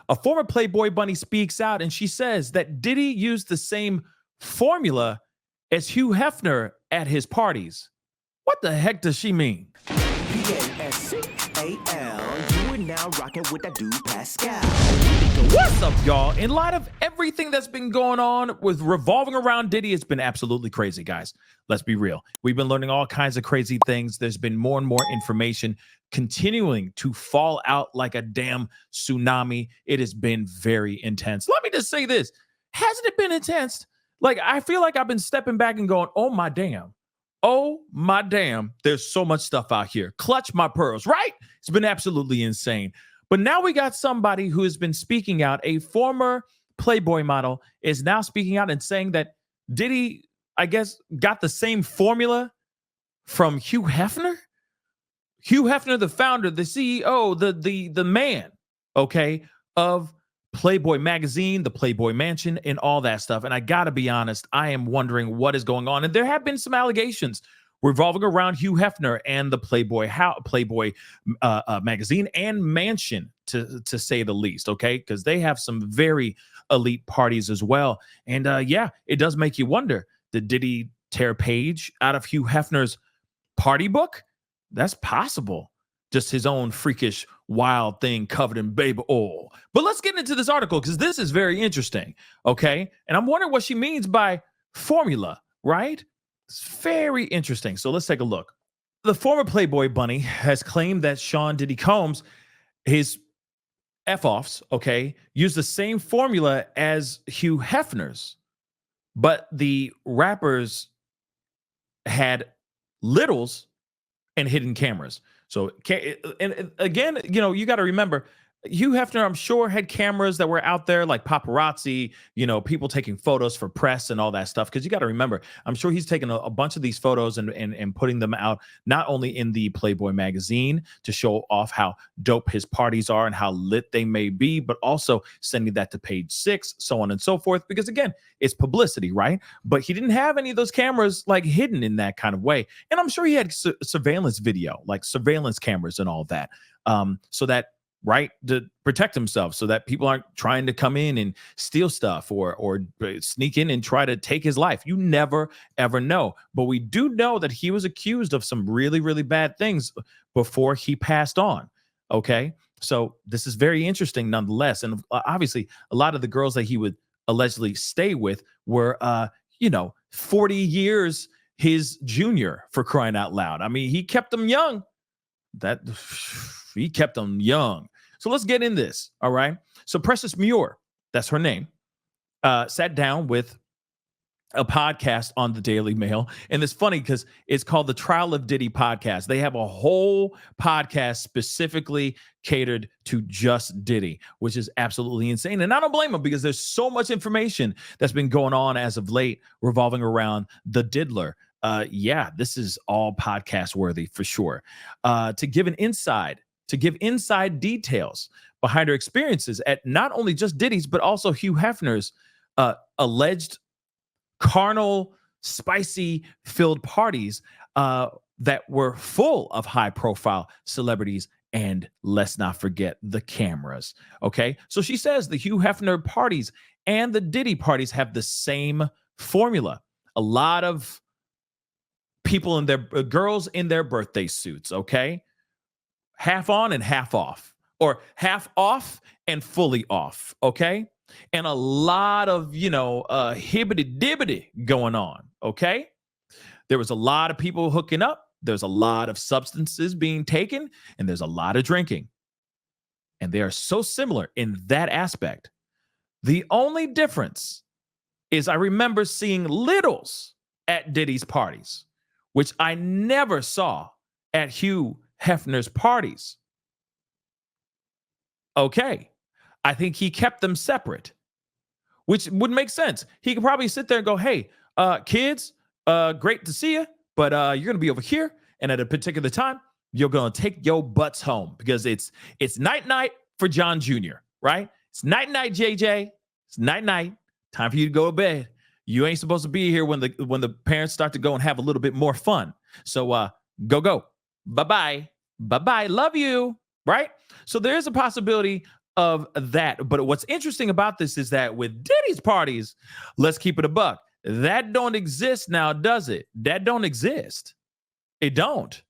A former Playboy bunny speaks out and she says that Diddy used the same formula as Hugh Hefner at his parties. What the heck does she mean? P-A-S-C-A-L. You are now rocking with that dude Pascal. What's up, y'all? In light of everything that's been going on with revolving around Diddy, it's been absolutely crazy, guys. Let's be real. We've been learning all kinds of crazy things. There's been more and more information continuing to fall out like a damn tsunami. It has been very intense. Let me just say this. Hasn't it been intense? Like, I feel like I've been stepping back and going, oh my damn. Oh my damn. There's so much stuff out here. Clutch my pearls, right? It's been absolutely insane. But now we got somebody who has been speaking out. A former Playboy model is now speaking out and saying that Diddy, I guess, got the same formula from Hugh Hefner. Hugh Hefner, the founder, the CEO, the man, okay, of Playboy magazine, the Playboy mansion, and all that stuff. And I gotta be honest, I am wondering what is going on. And there have been some allegations revolving around Hugh Hefner and the Playboy magazine and mansion, to say the least, okay? Because they have some very elite parties as well. And yeah, it does make you wonder, did he tear a page out of Hugh Hefner's party book? That's possible. Just his own freakish, wild thing covered in baby oil. But let's get into this article because this is very interesting, okay? And I'm wondering what she means by formula, right? It's very interesting. So let's take a look. The former Playboy bunny has claimed that Sean Diddy Combs, his F-offs, okay, used the same formula as Hugh Hefner's, but the rappers had littles and hidden cameras. So, and again, you know, you got to remember, Hugh Hefner, I'm sure, had cameras that were out there like paparazzi, you know, people taking photos for press and all that stuff. Because you got to remember, I'm sure he's taken a bunch of these photos and putting them out, not only in the Playboy magazine to show off how dope his parties are and how lit they may be, but also sending that to Page Six, so on and so forth. Because again, it's publicity, right? But he didn't have any of those cameras like hidden in that kind of way. And I'm sure he had surveillance video, like surveillance cameras and all that, so that, right, to protect himself, so that people aren't trying to come in and steal stuff or sneak in and try to take his life. You never, ever know. But we do know that he was accused of some really, really bad things before he passed on. Okay. So this is very interesting nonetheless. And obviously, a lot of the girls that he would allegedly stay with were, 40 years his junior, for crying out loud. I mean, he kept them young. He kept them young. So let's get in this, all right? So Precious Muir, that's her name, sat down with a podcast on the Daily Mail. And it's funny because it's called the Trial of Diddy podcast. They have a whole podcast specifically catered to just Diddy, which is absolutely insane. And I don't blame them because there's so much information that's been going on as of late revolving around the Diddler. Yeah, this is all podcast worthy for sure. To give inside details behind her experiences at not only just Diddy's, but also Hugh Hefner's alleged carnal, spicy filled parties that were full of high profile celebrities. And let's not forget the cameras. Okay. So she says the Hugh Hefner parties and the Diddy parties have the same formula. A lot of people in their girls in their birthday suits. Okay. Half on and half off, or half off and fully off. Okay. And a lot of, hibbity dibbity going on. Okay. There was a lot of people hooking up. There's a lot of substances being taken, and there's a lot of drinking. And they are so similar in that aspect. The only difference is I remember seeing littles at Diddy's parties, which I never saw at Hugh Hefner's parties. Okay. I think he kept them separate, which would make sense. He could probably sit there and go, hey, kids, great to see you, but you're going to be over here. And at a particular time, you're going to take your butts home because it's night for John Jr., right? It's night, JJ. It's night. Time for you to go to bed. You ain't supposed to be here when the parents start to go and have a little bit more fun. So go. Bye-bye. Love you. Right? So there is a possibility of that. But what's interesting about this is that with Diddy's parties, let's keep it a buck. That don't exist now, does it? That don't exist. It don't.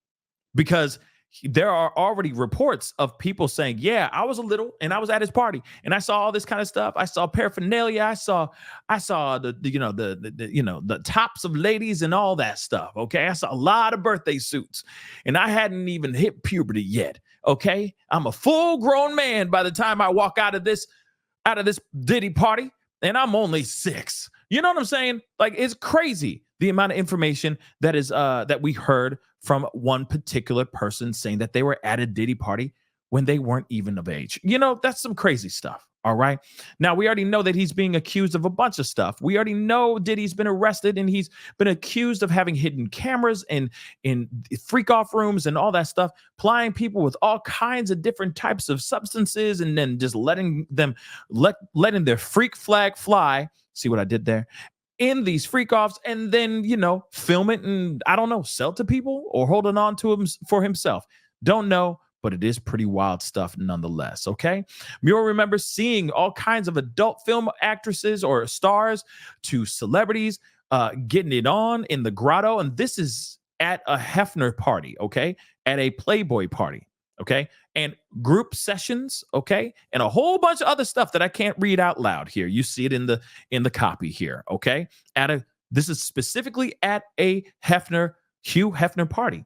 Because there are already reports of people saying, yeah, I was a little and I was at his party and I saw all this kind of stuff. I saw paraphernalia. I saw the tops of ladies and all that stuff. Okay. I saw a lot of birthday suits and I hadn't even hit puberty yet. Okay. I'm a full grown man by the time I walk out of this Diddy party, and I'm only 6. You know what I'm saying? Like, it's crazy the amount of information that is that we heard from one particular person saying that they were at a Diddy party when they weren't even of age. You know, that's some crazy stuff. All right. Now, we already know that he's being accused of a bunch of stuff. We already know Diddy's been arrested and he's been accused of having hidden cameras in freak off rooms and all that stuff, plying people with all kinds of different types of substances and then just letting their freak flag fly. See what I did there? In these freak offs, and then, film it and, I don't know, sell to people or holding on to him for himself. Don't know, but it is pretty wild stuff nonetheless, okay? Muir remembers seeing all kinds of adult film actresses or stars to celebrities getting it on in the grotto, and this is at a Hefner party, okay? At a Playboy party, okay? And group sessions, okay? And a whole bunch of other stuff that I can't read out loud here. You see it in the copy here, okay? This is specifically at a Hugh Hefner party.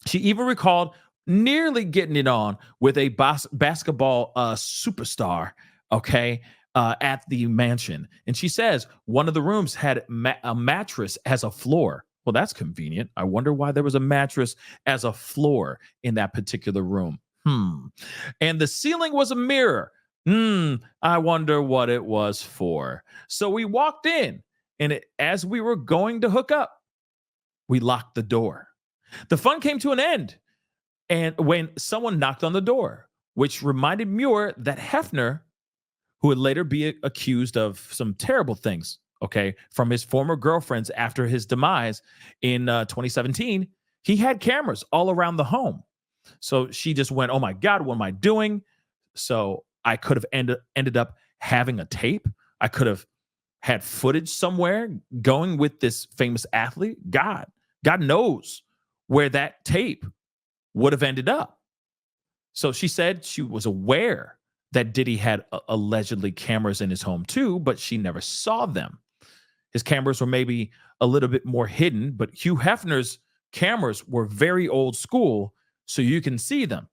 She even recalled nearly getting it on with a basketball superstar, okay, at the mansion. And she says one of the rooms had a mattress as a floor. Well, that's convenient. I wonder why there was a mattress as a floor in that particular room. And the ceiling was a mirror. I wonder what it was for. So we walked in, and as we were going to hook up, we locked the door. The fun came to an end, and when someone knocked on the door, which reminded Muir that Hefner, who would later be accused of some terrible things, okay, from his former girlfriends after his demise in 2017, he had cameras all around the home. So she just went, oh my God, what am I doing? So I could have ended up having a tape. I could have had footage somewhere going with this famous athlete. God knows where that tape would have ended up. So she said she was aware that Diddy had allegedly cameras in his home too, but she never saw them. His cameras were maybe a little bit more hidden, but Hugh Hefner's cameras were very old school, so you can see them.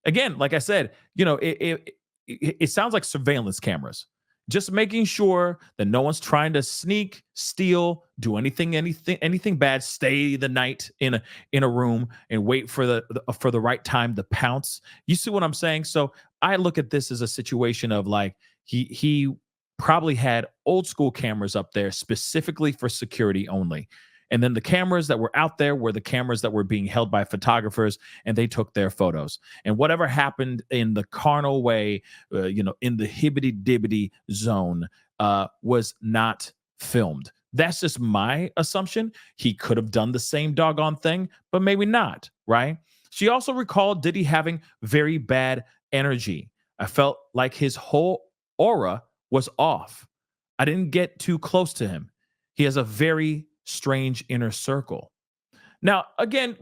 Again, like I said, it sounds like surveillance cameras, just making sure that no one's trying to sneak, steal, do anything bad, stay the night in a room and wait for the right time to pounce. You see what I'm saying? So I look at this as a situation of like he probably had old school cameras up there specifically for security only. And then the cameras that were out there were the cameras that were being held by photographers, and they took their photos. And whatever happened in the carnal way, in the hibbity-dibbity zone, was not filmed. That's just my assumption. He could have done the same doggone thing, but maybe not, right? She also recalled Diddy having very bad energy. I felt like his whole aura was off. I didn't get too close to him. He has a very strange inner circle. Now, again,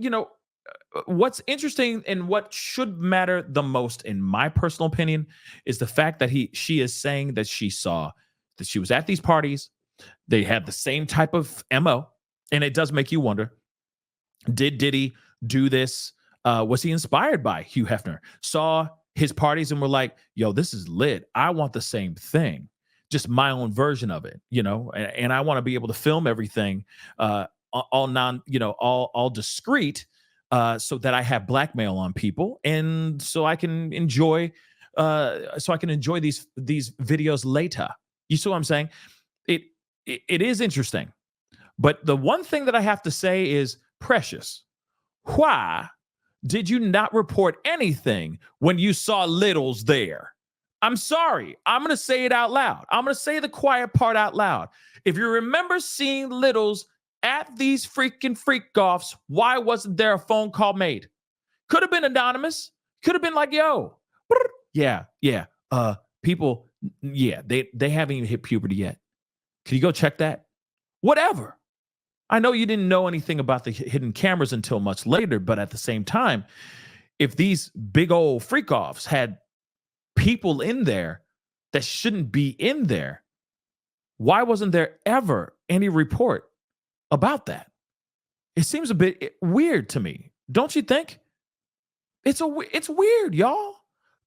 what's interesting and what should matter the most, in my personal opinion, is the fact that she is saying that she saw that she was at these parties. They had the same type of MO, and it does make you wonder, did Diddy do this? Was he inspired by Hugh Hefner? Saw his parties and were like, yo, this is lit. I want the same thing. Just my own version of it, and I want to be able to film everything all discreet, so that I have blackmail on people, and so I can enjoy these videos later. You see what I'm saying? It is interesting, but the one thing that I have to say is, Precious, why did you not report anything when you saw littles there? I'm sorry. I'm going to say it out loud. I'm going to say the quiet part out loud. If you remember seeing littles at these freaking freak offs, why wasn't there a phone call made? Could have been anonymous. Could have been like, yo, yeah, yeah. People, yeah, they haven't even hit puberty yet. Can you go check that? Whatever. I know you didn't know anything about the hidden cameras until much later, but at the same time, if these big old freak offs had people in there that shouldn't be in there, why wasn't there ever any report about that? It seems a bit weird to me. Don't you think? It's weird, y'all.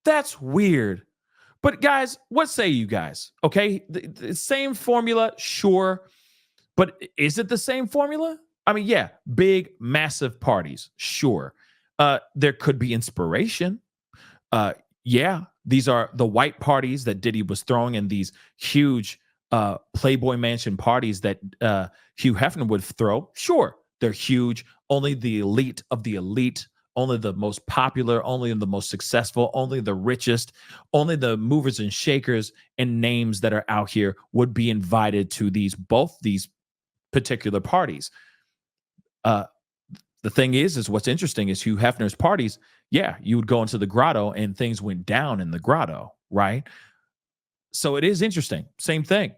That's weird. But guys, what say you guys? Okay, the same formula, sure, but is it the same formula? I mean, yeah, big, massive parties, sure. There could be inspiration. Uh, yeah, these are the white parties that Diddy was throwing, and these huge Playboy Mansion parties that Hugh Hefner would throw. Sure, they're huge. Only the elite of the elite, only the most popular, only the most successful, only the richest, only the movers and shakers and names that are out here would be invited to both these particular parties. Uh, the thing is what's interesting is Hugh Hefner's parties. Yeah, you would go into the grotto and things went down in the grotto, right? So it is interesting. Same thing,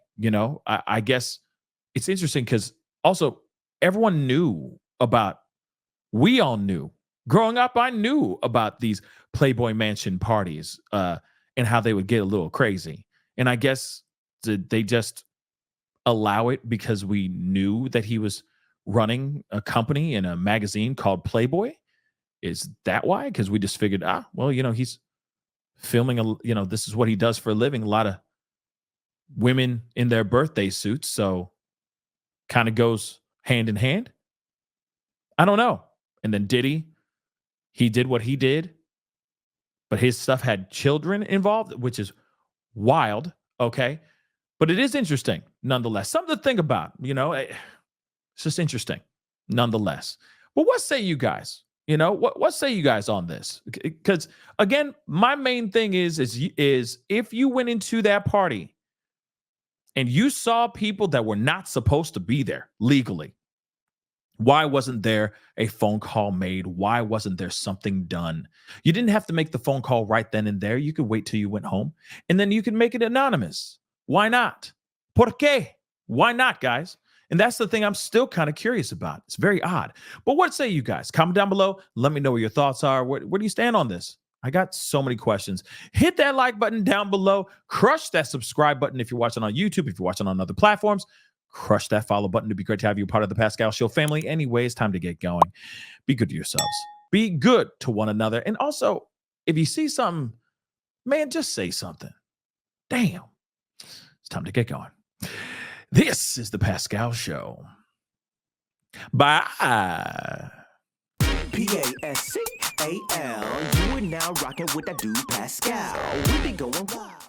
I guess it's interesting because also everyone knew about, we all knew. Growing up, I knew about these Playboy Mansion parties and how they would get a little crazy. And I guess did they just allow it because we knew that he was running a company in a magazine called Playboy? Is that why? Because we just figured, well, he's filming this is what he does for a living. A lot of women in their birthday suits, so kind of goes hand in hand. I don't know. And then Diddy, he did what he did, but his stuff had children involved, which is wild. Okay. But it is interesting nonetheless. Something to think about, it's just interesting nonetheless. But what say you guys? What say you guys on this? Because again, my main thing is if you went into that party and you saw people that were not supposed to be there legally, why wasn't there a phone call made? Why wasn't there something done? You didn't have to make the phone call right then and there. You could wait till you went home and then you can make it anonymous. Why not? ¿Por qué? Why not, guys? And that's the thing I'm still kind of curious about. It's very odd. But what say you guys? Comment down below. Let me know what your thoughts are. Where do you stand on this? I got so many questions. Hit that like button down below. Crush that subscribe button if you're watching on YouTube, if you're watching on other platforms. Crush that follow button. It'd be great to have you part of the Pascal Show family. Anyway, it's time to get going. Be good to yourselves. Be good to one another. And also, if you see something, man, just say something. Damn. It's time to get going. This is the Pascal Show. Bye. Pascal. You are now rocking with that dude Pascal. We be going wild.